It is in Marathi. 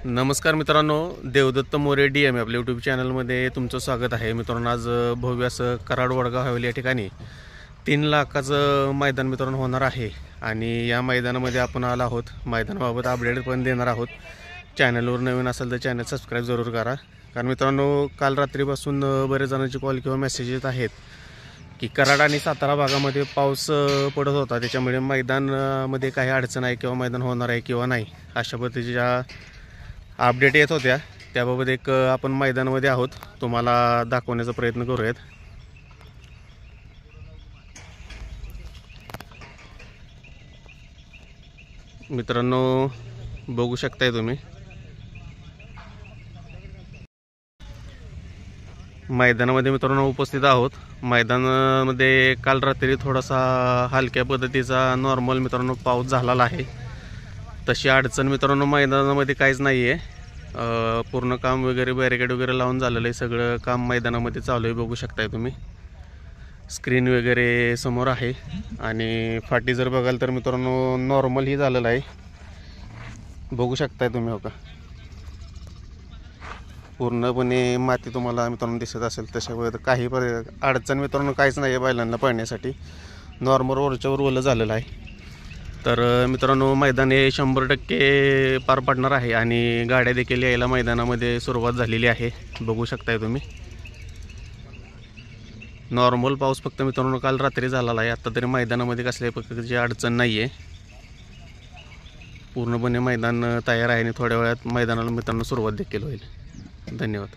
नमस्कार मित्रांनो, देवदत्त मोरे DM आपल्या यूट्यूब चॅनलमध्ये तुमचं स्वागत आहे. मित्रांनो, आज भव्य असं कराड वडगाव हवेली या ठिकाणी 3 लाखाचं मैदान मित्रांनो होणार आहे आणि या मैदानामध्ये आपण आलो आहोत. मैदानाबाबत अपडेट पण देणार आहोत. चॅनलवर नवीन असेल तर चॅनल सबस्क्राईब जरूर करा. कारण मित्रांनो, काल रात्रीपासून बरेच जणांची कॉल किंवा मेसेज येत आहेत की कराड आणि सातारा भागामध्ये पाऊस पडत होता, त्याच्यामुळे मैदानामध्ये काही अडचण आहे किंवा मैदान होणार आहे किंवा नाही अशा पद्धतीच्या अपडेट येत होत्या. त्याबाबत एक आपण मैदानामध्ये आहोत, तुम्हाला दाखवण्याचा प्रयत्न करूयात. मित्रांनो, बघू शकताय तुम्ही मैदानामध्ये मित्रांनो उपस्थित आहोत. मैदानामध्ये काल रात्री थोडासा हलक्या पद्धतीचा नॉर्मल मित्रांनो पाऊस झालेला आहे. तशी अडचण मित्रांनो मैदानामध्ये काहीच नाही आहे. पूर्ण काम वगैरे बॅरिकेड वगैरे लावून झालेलं आहे. सगळं काम मैदानामध्ये चालू आहे, बघू शकताय तुम्ही. स्क्रीन वगैरे समोर आहे आणि फाटी जर बघाल तर मित्रांनो नॉर्मल ही झालेलं आहे, बघू शकताय तुम्ही. हो का, पूर्णपणे माती तुम्हाला मित्रांनो दिसत असेल. तशा काही अडचण मित्रांनो काहीच नाही आहे बैलांना पळण्यासाठी. नॉर्मल वरच्यावर ओलं झालेलं आहे. तर मित्रांनो, मैदान हे 100% पार पडणार आहे आणि गाड्या देखील यायला मैदानामध्ये सुरुवात झालेली आहे, बघू शकताय तुम्ही. नॉर्मल पाऊस फक्त मित्रांनो काल रात्री झालेला आहे. आता तरी मैदानामध्ये कसल्याही प्रकारची अडचण नाही आहे. पूर्णपणे मैदान तयार आहे आणि थोड्या वेळात मैदानाला मित्रांनो सुरुवात देखील होईल. धन्यवाद.